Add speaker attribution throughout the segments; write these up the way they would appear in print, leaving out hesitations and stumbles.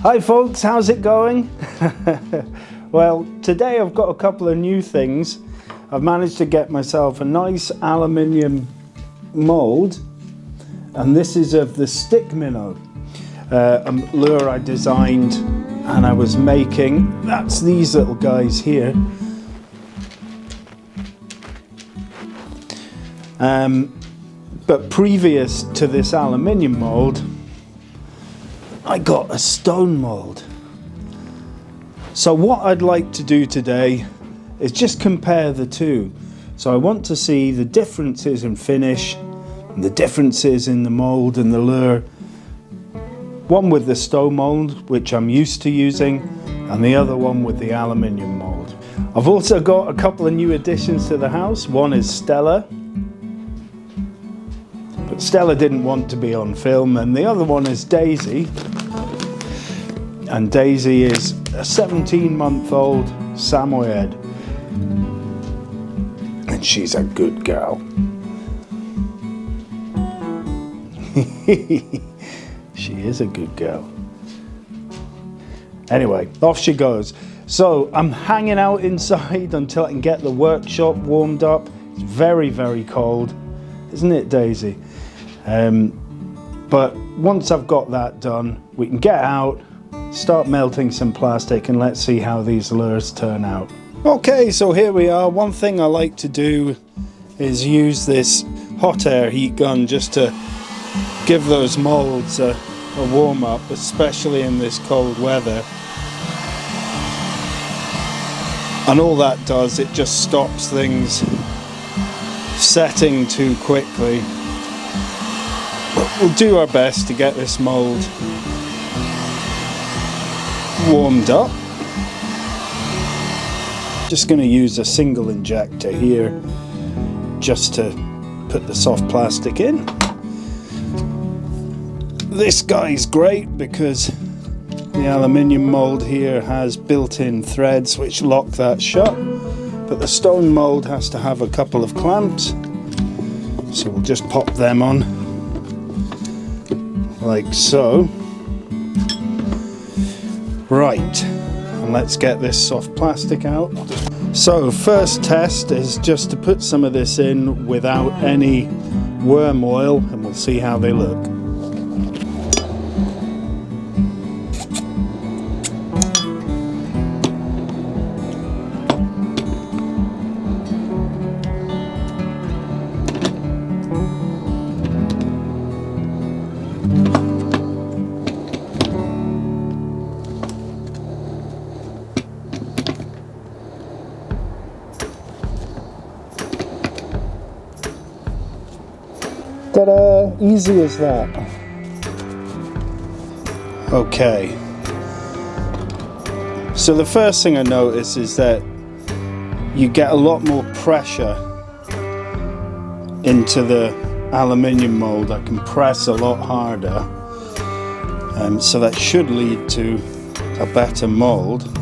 Speaker 1: Hi folks, how's it going? Well, today I've got a couple of new things. I've managed to get myself a nice aluminium mould, and this is of the stick minnow, a lure I designed and I was making. That's these little guys here. But previous to this aluminium mould, I got a stone mould. So what I'd like to do today is just compare the two. So I want to see the differences in finish, and the differences in the mould and the lure. One with the stone mould, which I'm used to using, and the other one with the aluminium mould. I've also got a couple of new additions to the house. One is Stella. But Stella didn't want to be on film, and the other one is Daisy. And Daisy is a 17-month-old Samoyed, and she's a good girl. She is a good girl. Anyway, off she goes. So I'm hanging out inside until I can get the workshop warmed up. It's very, very cold, isn't it, Daisy? But once I've got that done, we can get out, start melting some plastic, and let's see how these lures turn out. Okay, so here we are. One thing I like to do is use this hot air heat gun just to give those molds a warm up, especially in this cold weather. And all that does, it just stops things setting too quickly. But we'll do our best to get this mold warmed up. Just going to use a single injector here just to put the soft plastic in. This guy's great because the aluminium mold here has built-in threads which lock that shut, but the stone mold has to have a couple of clamps, so we'll just pop them on like so. Right, and let's get this soft plastic out. So first test is just to put some of this in without any worm oil, and we'll see how they look. Ta-da! Easy as that. Okay. So the first thing I notice is that you get a lot more pressure into the aluminium mold. I can press a lot harder, so that should lead to a better mold,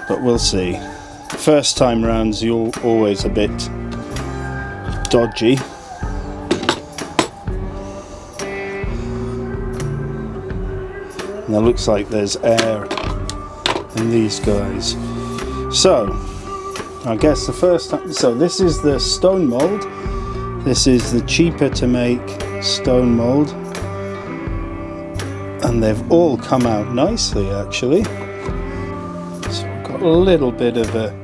Speaker 1: but we'll see. First time rounds you're always a bit dodgy. And it looks like there's air in these guys. So, I guess the first time, so this is the stone mold. This is the cheaper to make stone mold. And they've all come out nicely actually. So we've got a little bit of a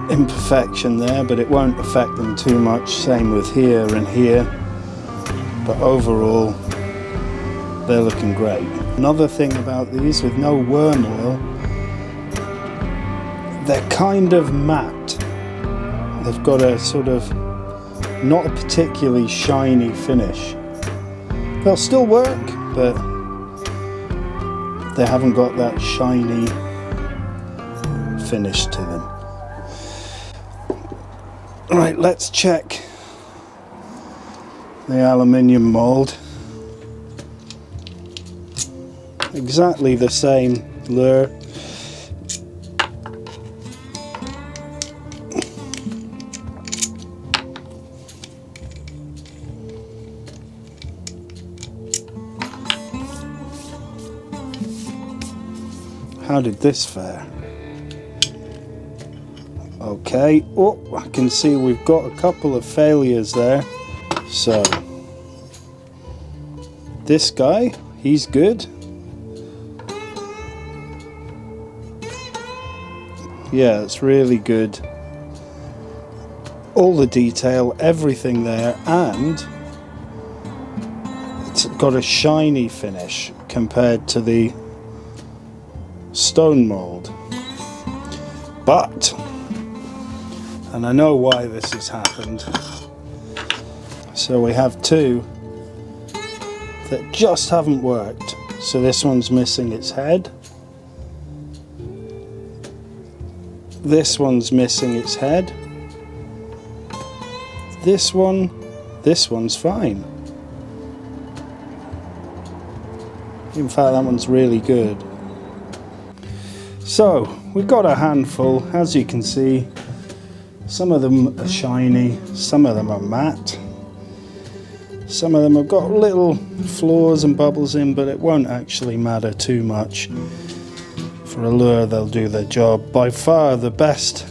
Speaker 1: imperfection there, but it won't affect them too much. Same with here and here. But overall, they're looking great. Another thing about these with no worm oil, they're kind of matte. They've got a sort of not a particularly shiny finish. They'll still work, but they haven't got that shiny finish to them. Right, let's check the aluminium mold. Exactly the same lure. How did this fare? Okay, oh, I can see we've got a couple of failures there. So, this guy, he's good. Yeah, it's really good. All the detail, everything there, and it's got a shiny finish compared to the stone mold. But, and I know why this has happened, so we have two that just haven't worked. So this one's missing its head, this one's missing its head, this one's fine. In fact, that one's really good. So we've got a handful, as you can see. Some of them are shiny, some of them are matte, some of them have got little flaws and bubbles in, but it won't actually matter too much. For a lure, they'll do their job. By far the best,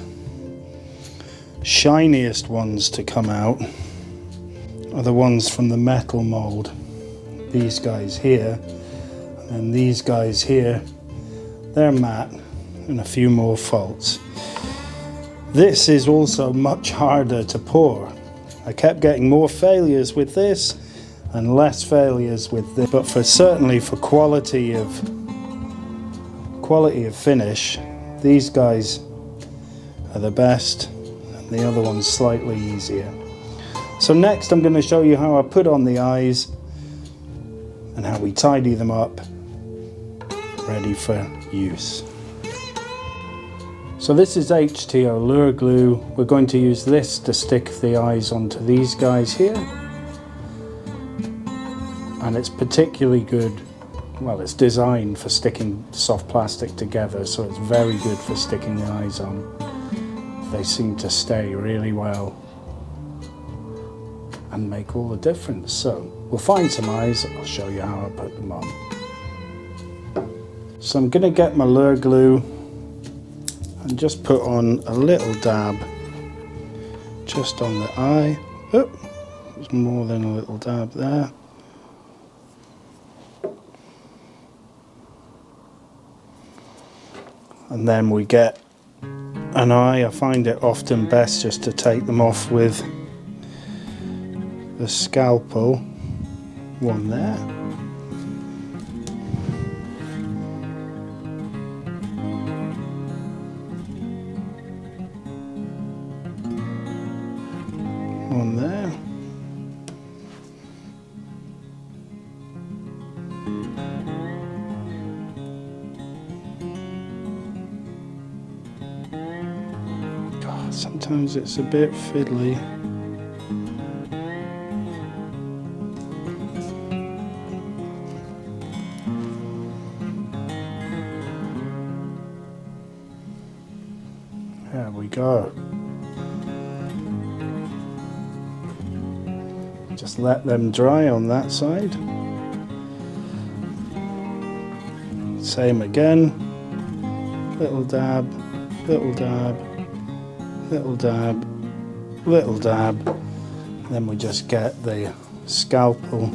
Speaker 1: shiniest ones to come out are the ones from the metal mold. These guys here, and these guys here, they're matte and a few more faults. This is also much harder to pour. I kept getting more failures with this and less failures with this, but certainly for quality of finish, these guys are the best, and the other one's slightly easier. So next I'm going to show you how I put on the eyes and how we tidy them up, ready for use. So this is HTO lure glue. We're going to use this to stick the eyes onto these guys here. And it's particularly good, well, it's designed for sticking soft plastic together, so it's very good for sticking the eyes on. They seem to stay really well and make all the difference. So we'll find some eyes, I'll show you how I put them on. So I'm going to get my lure glue and just put on a little dab just on the eye. Oh, there's more than a little dab there. And then we get an eye. I find it often best just to take them off with the scalpel. One there. One there. God, sometimes it's a bit fiddly. There we go. Just let them dry on that side. Same again. Little dab, little dab, little dab, little dab. Then we just get the scalpel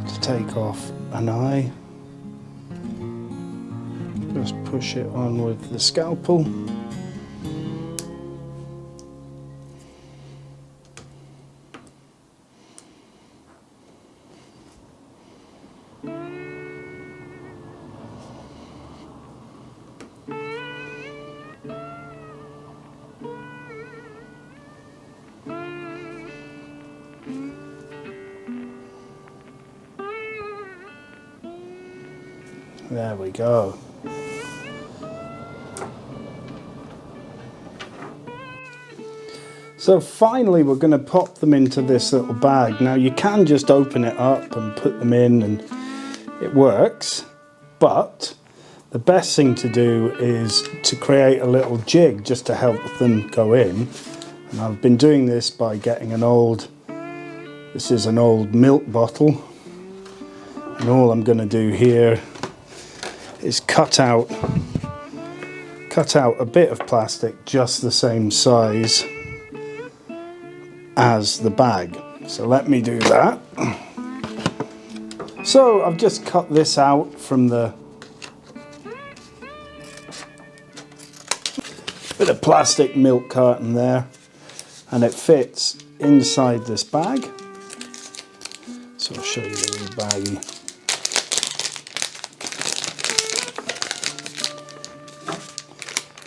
Speaker 1: to take off an eye. Just push it on with the scalpel. There we go. So finally we're going to pop them into this little bag. Now you can just open it up and put them in and it works, but the best thing to do is to create a little jig just to help them go in. And I've been doing this by getting this is an old milk bottle, and all I'm going to do here is cut out a bit of plastic just the same size as the bag. So let me do that. So I've just cut this out from the bit of plastic milk carton there, and it fits inside this bag. So I'll show you the baggie.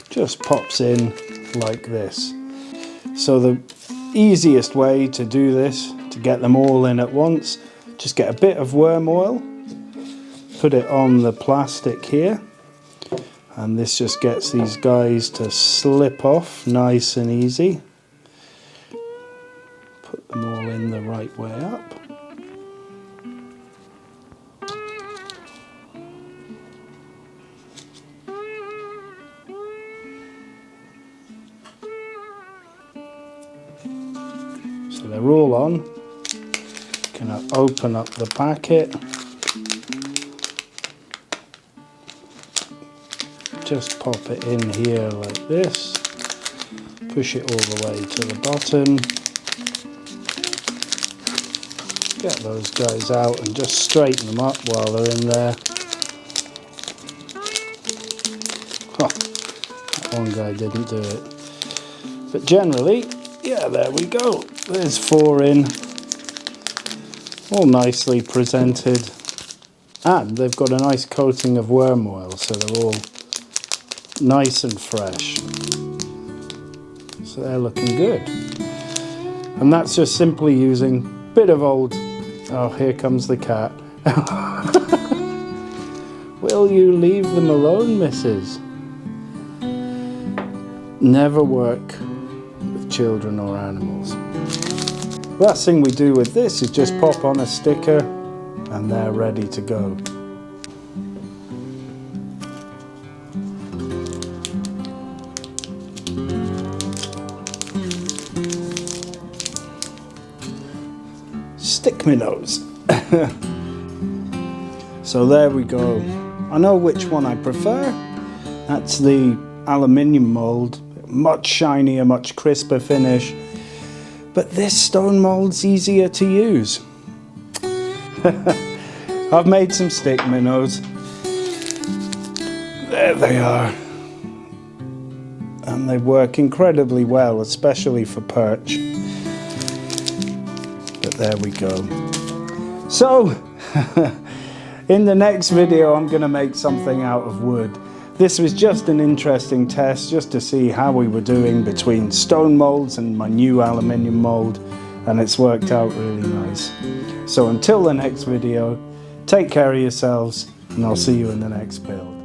Speaker 1: Just pops in like this. So the easiest way to do this, to get them all in at once, just get a bit of worm oil, put it on the plastic here, and this just gets these guys to slip off nice and easy. Put them all in the right way up. So they're all on. Gonna open up the packet. Just pop it in here like this. Push it all the way to the bottom. Get those guys out and just straighten them up while they're in there. Oh, that one guy didn't do it. But generally, yeah, there we go. There's 4 in. All nicely presented. And they've got a nice coating of worm oil, so they're all nice and fresh. So they're looking good. And that's just simply using a bit of old... Oh, here comes the cat. Will you leave them alone, missus? Never work with children or animals. Last thing we do with this is just pop on a sticker and they're ready to go. Stick me nose. So there we go. I know which one I prefer. That's the aluminium mould. Much shinier, much crisper finish. But this stone mould's easier to use. I've made some stick minnows. There they are. And they work incredibly well, especially for perch. But there we go. So, in the next video I'm going to make something out of wood. This was just an interesting test, just to see how we were doing between stone moulds and my new aluminium mould, and it's worked out really nice. So until the next video, take care of yourselves, and I'll see you in the next build.